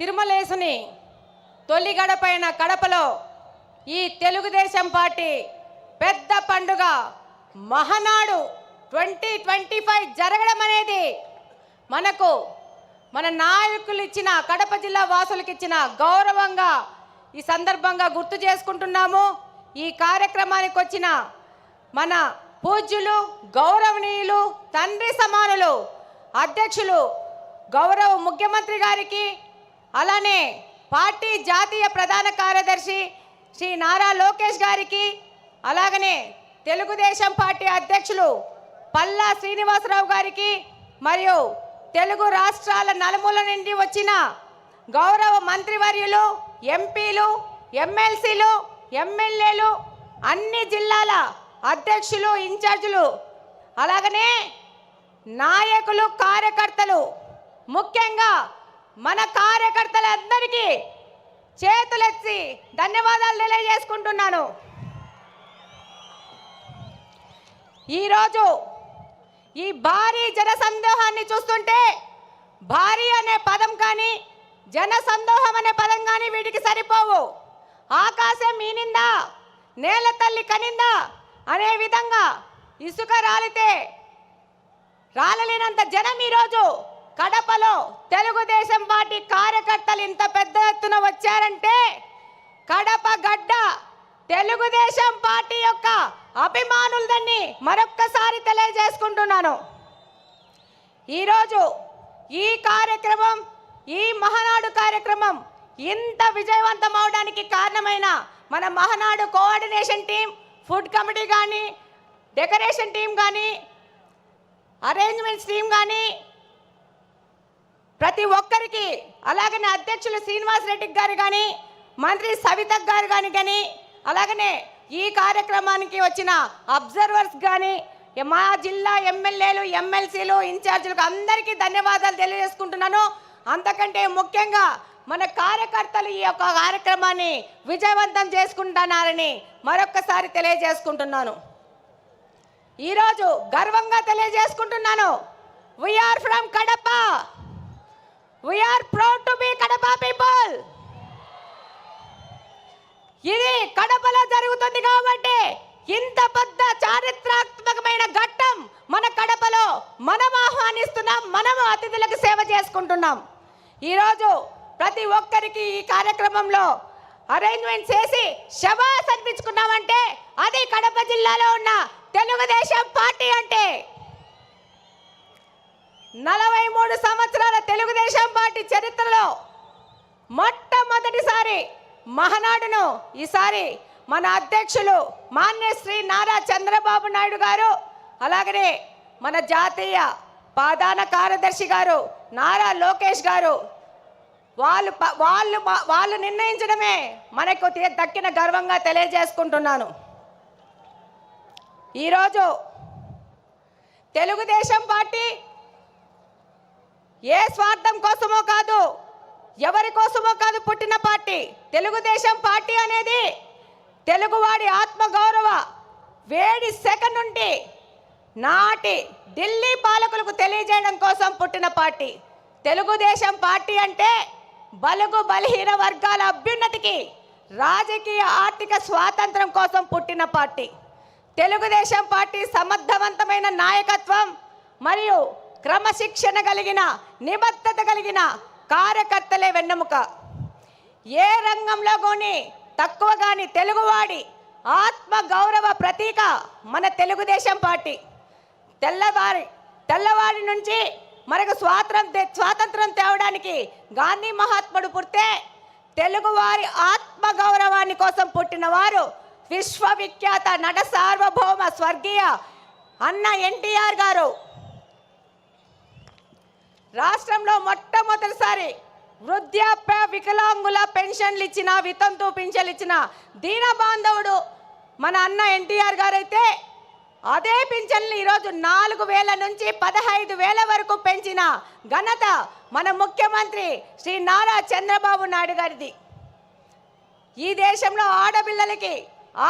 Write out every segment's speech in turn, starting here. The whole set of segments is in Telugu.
తిరుమలేసుని తొలి గడపైన కడపలో ఈ తెలుగుదేశం పార్టీ పెద్ద పండుగ మహానాడు 2025 జరగడం అనేది మన నాయకులు ఇచ్చిన కడప జిల్లా వాసులకు ఇచ్చిన గౌరవంగా ఈ సందర్భంగా గుర్తు చేసుకుంటున్నాము. ఈ కార్యక్రమానికి వచ్చిన మన పూజ్యులు గౌరవనీయులు తండ్రి సమానులు అధ్యక్షులు గౌరవ ముఖ్యమంత్రి గారికి, అలానే పార్టీ జాతీయ ప్రధాన కార్యదర్శి శ్రీ నారా లోకేష్ గారికి, అలాగనే తెలుగుదేశం పార్టీ అధ్యక్షులు పల్లా శ్రీనివాసరావు గారికి, మరియు తెలుగు రాష్ట్రాల నలుమూల నుండి వచ్చిన గౌరవ మంత్రివర్యులు, ఎంపీలు, ఎమ్మెల్సీలు, ఎమ్మెల్యేలు, అన్ని జిల్లాల అధ్యక్షులు, ఇన్ఛార్జీలు, అలాగనే నాయకులు, కార్యకర్తలు, ముఖ్యంగా మన కార్యకర్తలందరికీ చేతులెత్తి ధన్యవాదాలు తెలియజేసుకుంటున్నాను. ఈరోజు ఈ భారీ జనసందోహాన్ని చూస్తుంటే భారీ అనే పదం కానీ జనసందోహం అనే పదం కానీ వీటికి సరిపోవు. ఆకాశం ఈనిందా, నేల తల్లి కనిందా అనే విధంగా ఇసుక రాలితే రాలలేనంత జనం ఈరోజు కడపలో తెలుగుదేశం పార్టీ కార్యకర్తలు ఇంత పెద్ద ఎత్తున వచ్చారంటే కడప గడ్డ తెలుగుదేశం పార్టీ యొక్క అభిమానులదని మరొక్కసారి తెలియజేసుకుంటున్నాను. ఈరోజు ఈ కార్యక్రమం, ఈ మహానాడు కార్యక్రమం ఇంత విజయవంతం అవడానికి కారణమైన మన Mahanadu coordination team, food committee కానీ, డెకరేషన్ టీం కానీ, అరేంజ్మెంట్స్ టీం కానీ, ప్రతి ఒక్కరికి, అలాగనే అధ్యక్షులు శ్రీనివాస్ రెడ్డి గారు కానీ, మంత్రి సవిత గారు కానీ, అలాగనే ఈ కార్యక్రమానికి వచ్చిన అబ్జర్వర్స్ కానీ, మా జిల్లా ఎమ్మెల్యేలు, ఎమ్మెల్సీలు, ఇన్ఛార్జీలకు అందరికీ ధన్యవాదాలు తెలియజేసుకుంటున్నాను. అంతకంటే ముఖ్యంగా మన కార్యకర్తలు ఈ యొక్క కార్యక్రమాన్ని విజయవంతం చేసుకుంటున్నారని మరొక్కసారి తెలియజేసుకుంటున్నాను. ఈరోజు గర్వంగా తెలియజేసుకుంటున్నాను, we are from Kadapa, we are proud to be Kadapa people. ఇది కడపలో జరుగుతుంది కాబట్టి ఇంత పెద్ద చారిత్రాత్మకమైన ఘట్టం మన కడపలో మనం ఆహ్వానిస్తున్నాం, మనము అతిథులకు సేవ చేసుకుంటున్నాం. ఈరోజు ప్రతి ఒక్కరికి ఈ కార్యక్రమంలో అరేంజ్మెంట్ చేసి శభాస్ అనిపించుకున్నామంటే అది కడప జిల్లాలో ఉన్న తెలుగుదేశం పార్టీ అంటే. 43 సంవత్సరాల తెలుగుదేశం పార్టీ చరిత్రలో మొట్టమొదటిసారి మహానాడును ఈసారి మన అధ్యక్షులు మాన్య శ్రీ నారా చంద్రబాబు నాయుడు గారు, అలాగనే మన జాతీయ ప్రధాన కార్యదర్శి గారు నారా లోకేష్ గారు వాళ్ళు నిర్ణయించడమే మనకు దక్కిన గర్వంగా తెలియజేసుకుంటున్నాను. ఈరోజు తెలుగుదేశం పార్టీ ఏ స్వార్థం కోసమో కాదు, ఎవరి కోసమో కాదు పుట్టిన పార్టీ. తెలుగుదేశం పార్టీ అనేది తెలుగువాడి ఆత్మగౌరవ వేడి సెకండ్ నుండి నాటి ఢిల్లీ పాలకులకు తెలియజేయడం కోసం పుట్టిన పార్టీ. తెలుగుదేశం పార్టీ అంటే బలుగు బలహీన వర్గాల అభ్యున్నతికి, రాజకీయ ఆర్థిక స్వాతంత్రం కోసం పుట్టిన పార్టీ. తెలుగుదేశం పార్టీ సమర్థవంతమైన నాయకత్వం మరియు క్రమశిక్షణ కలిగిన, నిబద్ధత కలిగిన కార్యకర్తలే వెన్నెముక. ఏ రంగంలో కానీ తక్కువ కానీ తెలుగువాడి ఆత్మ గౌరవ ప్రతీక మన తెలుగుదేశం పార్టీ. తెల్లవాడి నుంచి మనకు స్వాతంత్రం తేవడానికి గాంధీ మహాత్ముడు పుడితే తెలుగువారి ఆత్మ గౌరవాన్ని కోసం పుట్టిన వారు విశ్వవిఖ్యాత నట సార్వభౌమ స్వర్గీయ అన్న ఎన్టీఆర్ గారు. రాష్ట్రంలో మొట్టమొదటిసారి వృద్ధాప్య వికలాంగుల పెన్షన్లు ఇచ్చిన, వితంతు పింఛన్లు ఇచ్చిన దీనబాంధవుడు మన అన్న ఎన్టీఆర్ గారు అయితే అదే పింఛన్లు ఈరోజు 4,000 నుంచి 15,000 వరకు పెంచిన ఘనత మన ముఖ్యమంత్రి శ్రీ నారా చంద్రబాబు నాయుడు గారిది. ఈ దేశంలో ఆడపిల్లలకి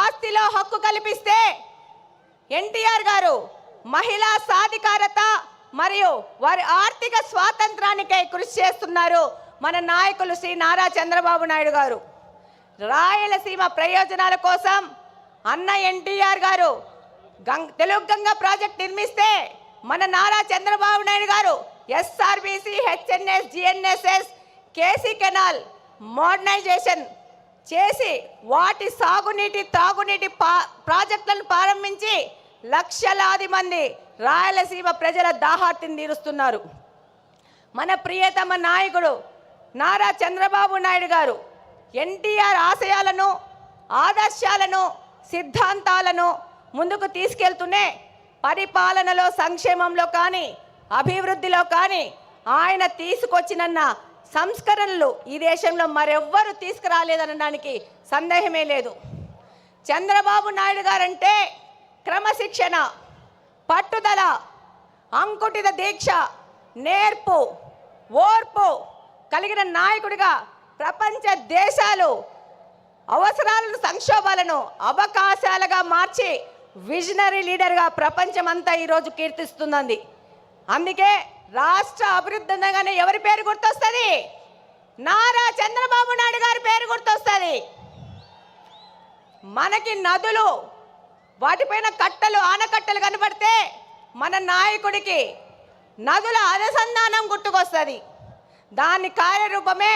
ఆస్తిలో హక్కు కల్పిస్తే ఎన్టీఆర్ గారు మహిళా సాధికారత మరియు వారి ఆర్థిక స్వాతంత్రానికై కృషి చేస్తున్నారు. మన నాయకులు శ్రీ నారా చంద్రబాబు నాయుడు గారు. రాయలసీమ ప్రయోజనాల కోసం అన్న ఎన్టీఆర్ గారు తెలుగు గంగ ప్రాజెక్ట్ నిర్మిస్తే మన నారా చంద్రబాబు నాయుడు గారు SRBC, HNS, GNSS, KC canal modernization చేసి వాటి సాగునీటి తాగునీటి ప్రాజెక్టులను ప్రారంభించి లక్షలాది మంది రాయలసీమ ప్రజల దాహార్తిని తీరుస్తున్నారు. మన ప్రియతమ నాయకుడు నారా చంద్రబాబు నాయుడు గారు ఎన్టీఆర్ ఆశయాలను, ఆదర్శాలను, సిద్ధాంతాలను ముందుకు తీసుకెళ్తూనే పరిపాలనలో, సంక్షేమంలో కానీ, అభివృద్ధిలో కానీ ఆయన తీసుకొచ్చినన్న సంస్కరణలు ఈ దేశంలో మరెవ్వరూ తీసుకురాలేదనడానికి సందేహమే లేదు. చంద్రబాబు నాయుడు గారంటే క్రమశిక్షణ, పట్టుదల, అంకుటిత దీక్ష, నేర్పు, ఓర్పు కలిగిన నాయకుడిగా ప్రపంచ దేశాలు అవసరాలను, సంక్షోభాలను అవకాశాలుగా మార్చి విజనరీ లీడర్గా ప్రపంచమంతా ఈరోజు కీర్తిస్తున్నది. అందుకే రాష్ట్ర అభివృద్ధి అనగానే ఎవరి పేరు గుర్తొస్తుంది? నారా చంద్రబాబు నాయుడు గారి పేరు గుర్తొస్తుంది. మనకి నదులు, వాటిపైన కట్టలు, ఆనకట్టలు కనబడితే మన నాయకుడికి నదుల అనుసంధానం గుర్తుకొస్తుంది. దాని కార్యరూపమే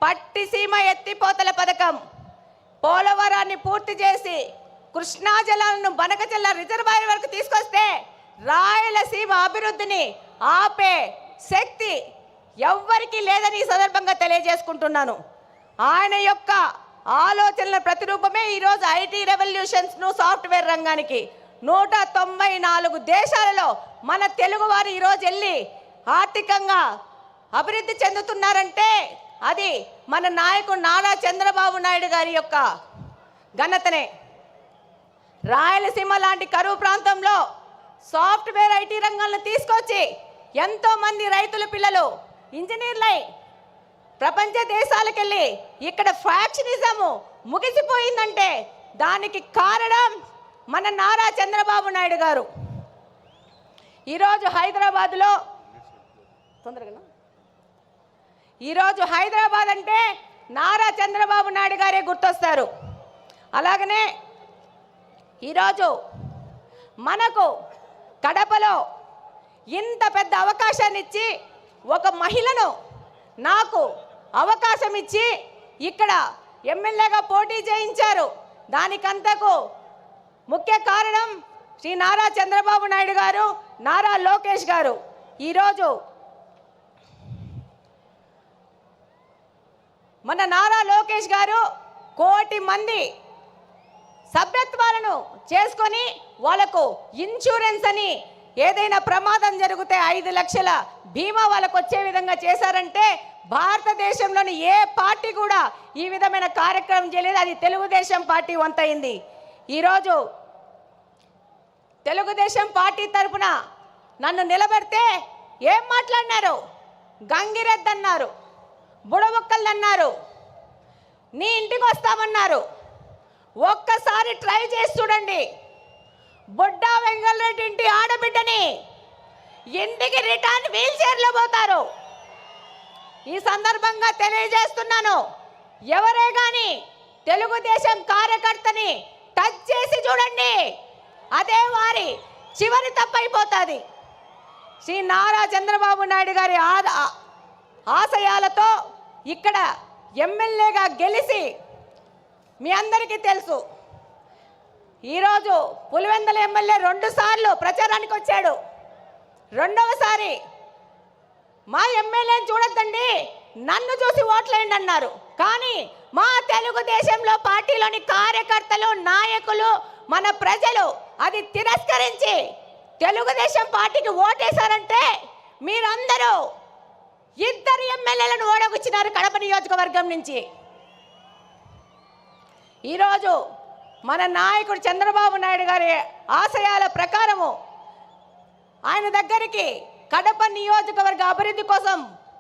పట్టిసీమ ఎత్తిపోతల పథకం. పోలవరాన్ని పూర్తి చేసి కృష్ణా జలాలను బనకచెల్ల రిజర్వాయర్ వరకు తీసుకొస్తే రాయలసీమ అభివృద్ధిని ఆపే శక్తి ఎవ్వరికీ లేదని ఈ సందర్భంగా తెలియజేసుకుంటున్నాను. ఆయన యొక్క ఆలోచనల ప్రతిరూపమే ఈరోజు ఐటీ రెవల్యూషన్స్ను, సాఫ్ట్వేర్ రంగానికి 194 దేశాలలో మన తెలుగువారు ఈరోజు వెళ్ళి ఆర్థికంగా అభివృద్ధి చెందుతున్నారంటే అది మన నాయకుడు నారా చంద్రబాబు నాయుడు గారి యొక్క ఘనతనే. రాయలసీమ లాంటి కరువు ప్రాంతంలో సాఫ్ట్వేర్, ఐటీ రంగాలను తీసుకొచ్చి ఎంతోమంది రైతుల పిల్లలు ఇంజనీర్లై ప్రపంచ దేశాలకు వెళ్ళి ఇక్కడ ఫ్యాక్షనిజము ముగిసిపోయిందంటే దానికి కారణం మన నారా చంద్రబాబు నాయుడు గారు. ఈరోజు హైదరాబాద్ అంటే నారా చంద్రబాబు నాయుడు గారే గుర్తొస్తారు. అలాగనే ఈరోజు మనకు కడపలో ఇంత పెద్ద అవకాశాన్ని ఇచ్చి, ఒక మహిళను నాకు అవకాశం ఇచ్చి ఇక్కడ ఎమ్మెల్యేగా పోటీ చేయించారు. దానికంతకు ముఖ్య కారణం శ్రీ నారా చంద్రబాబు నాయుడు గారు, నారా లోకేష్ గారు. ఈరోజు మన నారా లోకేష్ గారు 1 కోటి మంది సభ్యత్వాలను చేసుకొని వాళ్ళకు ఇన్సూరెన్స్ అని ఏదైనా ప్రమాదం జరిగితే 5 లక్షల బీమా వాళ్ళకు వచ్చే విధంగా చేశారంటే భారతదేశంలోని ఏ పార్టీ కూడా ఈ విధమైన కార్యక్రమం చేయలేదు. అది తెలుగుదేశం పార్టీ వంతైంది. ఈరోజు తెలుగుదేశం పార్టీ తరఫున నన్ను నిలబెడితే ఏం మాట్లాడినారు? గంగిరెద్దు అన్నారు, బుడబుక్కలు అన్నారు, నీ ఇంటికి వస్తామన్నారు. ఒక్కసారి ట్రై చేసి చూడండి. బుడ్డా వెంగళరెడ్డి ఇంటి ఆడబిడ్డని ఇంటికి రిటర్న్ వీల్ చైర్లో పోతారు. ఈ సందర్భంగా తెలియజేస్తున్నాను, ఎవరే కానీ తెలుగుదేశం కార్యకర్తని టచ్ చేసి చూడండి, అదే వారి చివరి తప్పైపోతుంది. శ్రీ నారా చంద్రబాబు నాయుడు గారి ఆశయాలతో ఇక్కడ ఎమ్మెల్యేగా గెలిచి మీ అందరికీ తెలుసు. ఈరోజు పులివెందుల ఎమ్మెల్యే 2 సార్లు ప్రచారానికి వచ్చాడు. రెండవసారి మా ఎమ్మెల్యేని చూడొద్దండి, నన్ను చూసి ఓట్లేయండి అన్నారు. కానీ మా తెలుగుదేశంలో పార్టీలోని కార్యకర్తలు, నాయకులు, మన ప్రజలు అది తిరస్కరించి తెలుగుదేశం పార్టీకి ఓటేశారంటే మీరందరూ 2 ఎమ్మెల్యేలను ఓడగొచ్చినారు కడప నియోజకవర్గం నుంచి. ఈరోజు మన నాయకుడు చంద్రబాబు నాయుడు గారి ఆశయాల ప్రకారము ఆయన దగ్గరికి కడప నియోజకవర్గ అభివృద్ధి కోసం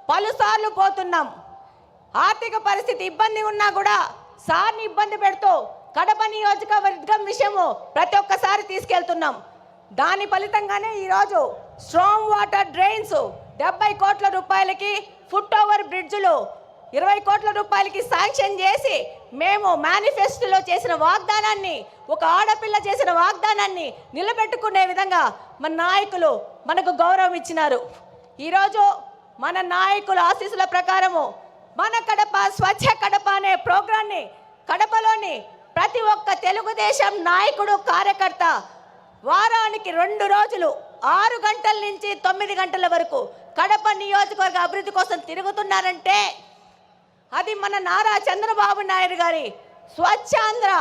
పలుసార్లు పోతున్నాం. ఆర్థిక పరిస్థితి ఇబ్బంది ఉన్నా కూడా సార్ని ఇబ్బంది పెడుతూ కడప నియోజకవర్గం విషయము ప్రతి ఒక్కసారి తీసుకెళ్తున్నాం. దాని ఫలితంగానే ఈరోజు స్ట్రాంగ్ వాటర్ డ్రైన్స్, 70 కోట్ల రూపాయలకి ఫుట్ ఓవర్ బ్రిడ్జ్లు 20 కోట్ల రూపాయలకి శాంక్షన్ చేసి మేము మేనిఫెస్టోలో చేసిన వాగ్దానాన్ని, ఒక ఆడపిల్ల చేసిన వాగ్దానాన్ని నిలబెట్టుకునే విధంగా మన నాయకులు మనకు గౌరవం ఇచ్చినారు. ఈరోజు మన నాయకుల ఆశీస్సుల ప్రకారము మన కడప స్వచ్ఛ కడప అనే ప్రోగ్రాన్ని కడపలోని ప్రతి ఒక్క తెలుగుదేశం నాయకుడు కార్యకర్త వారానికి 2 రోజులు 6 గంటల నుంచి 9 గంటల వరకు కడప నియోజకవర్గ అభివృద్ధి కోసం తిరుగుతున్నారంటే అది మన నారా చంద్రబాబు నాయుడు గారి స్వచ్ఛాంధ్ర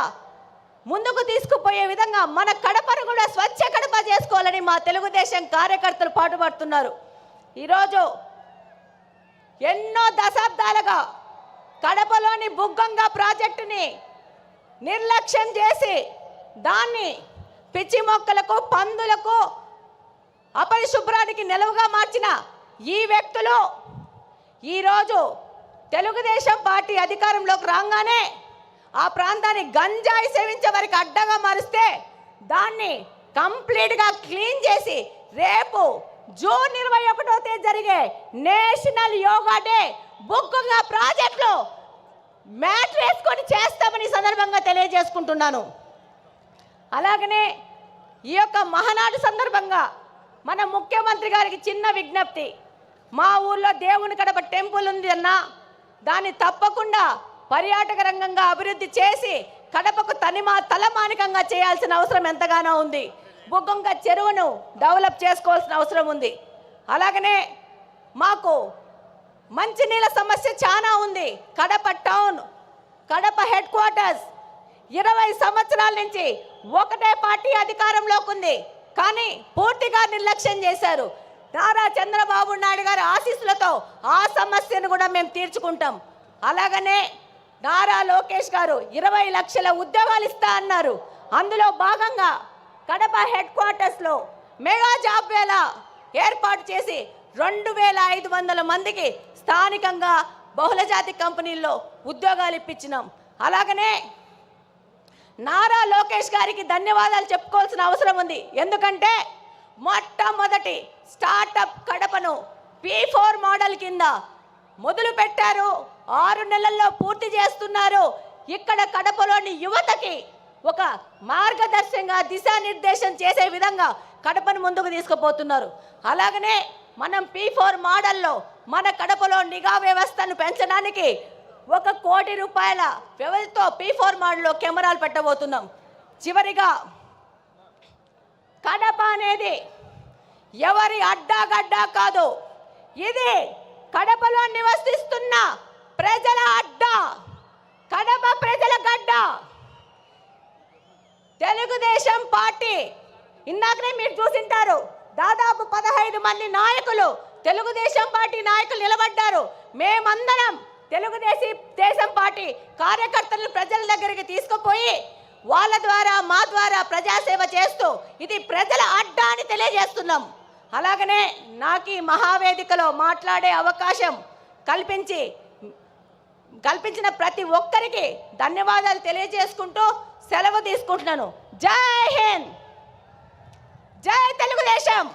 ముందుకు తీసుకుపోయే విధంగా మన కడపను కూడా స్వచ్ఛ కడప చేసుకోవాలని మా తెలుగుదేశం కార్యకర్తలు పాటుపడుతున్నారు. ఈరోజు ఎన్నో దశాబ్దాలుగా కడపలోని బుగ్గంగా ప్రాజెక్టుని నిర్లక్ష్యం చేసి దాన్ని పిచ్చి మొక్కలకు, పందులకు, అపరిశుభ్రానికి నిలవుగా మార్చిన ఈ వ్యక్తులు ఈరోజు తెలుగుదేశం పార్టీ అధికారంలోకి రాగానే ఆ ప్రాంతాన్ని గంజాయి సేవించే వారికి అడ్డగా మారిస్తే దాన్ని కంప్లీట్గా క్లీన్ చేసి రేపు జూన్ 21వ తేదీ జరిగే నేషనల్ యోగా డే బుగ్గంగా ప్రాజెక్టులో మ్యాటర్ వేసుకొని చేస్తామని సందర్భంగా తెలియజేసుకుంటున్నాను. అలాగనే ఈ యొక్క మహానాడు సందర్భంగా మన ముఖ్యమంత్రి గారికి చిన్న విజ్ఞప్తి. మా ఊర్లో దేవుని కడప టెంపుల్ ఉంది అన్న, దాన్ని తప్పకుండా పర్యాటక రంగంగా అభివృద్ధి చేసి కడపకు తలమానికంగా చేయాల్సిన అవసరం ఎంతగానో ఉంది. బుగ్గంగా చెరువును డెవలప్ చేసుకోవాల్సిన అవసరం ఉంది. అలాగనే మాకు మంచినీళ్ళ సమస్య చాలా ఉంది. Kadapa town, Kadapa head quarters 20 సంవత్సరాల నుంచి ఒకటే పార్టీ అధికారంలోకి ఉంది, కానీ పూర్తిగా నిర్లక్ష్యం చేశారు. నారా చంద్రబాబు నాయుడు గారి ఆశీస్సులతో ఆ సమస్యను కూడా మేము తీర్చుకుంటాం. అలాగనే నారా లోకేష్ గారు 20 లక్షల ఉద్యోగాలు ఇస్తా అన్నారు. అందులో భాగంగా కడప హెడ్ క్వార్టర్స్లో మెగా జాబ్ వేళ ఏర్పాటు చేసి 2500 మందికి స్థానికంగా బహుళజాతి కంపెనీల్లో ఉద్యోగాలు ఇప్పించినాం. అలాగనే నారా లోకేష్ గారికి ధన్యవాదాలు చెప్పుకోవాల్సిన అవసరం ఉంది. ఎందుకంటే మొట్టమొదటి స్టార్టప్ కడపను P4 మోడల్ కింద మొదలు పెట్టారు. 6 నెలల్లో పూర్తి చేస్తున్నారు. ఇక్కడ కడపలోని యువతకి ఒక మార్గదర్శకంగా దిశానిర్దేశం చేసే విధంగా కడపను ముందుకు తీసుకుపోతున్నారు. అలాగనే మనం P4 మోడల్లో మన కడపలో నిఘా వ్యవస్థను పెంచడానికి 1 కోటి రూపాయల వ్యవధితో P4 మోడల్లో కెమెరాలు పెట్టబోతున్నాం. చివరిగా కడప అనేది ఎవరి అడ్డాగడ్డా కాదు, ఇది కడపలో నివసిస్తున్న ప్రజల అడ్డా, కడప ప్రజల గడ్డ. తెలుగుదేశం పార్టీ ఇందాకనే మీరు చూసింటారు, దాదాపు 15 మంది నాయకులు తెలుగుదేశం పార్టీ నాయకులు నిలబడ్డారు. మేమందరం తెలుగుదేశం పార్టీ కార్యకర్తలను ప్రజల దగ్గరికి తీసుకుపోయి వాళ్ళ ద్వారా మా ద్వారా ప్రజాసేవ చేస్తూ ఇది ప్రజల అడ్డా అని తెలియజేస్తున్నాం. అలాగనే నాకు ఈ మహావేదికలో మాట్లాడే అవకాశం కల్పించిన ప్రతి ఒక్కరికి ధన్యవాదాలు తెలియజేసుకుంటూ సెలవు తీసుకుంటున్నాను. జై హింద్, జై తెలుగుదేశం.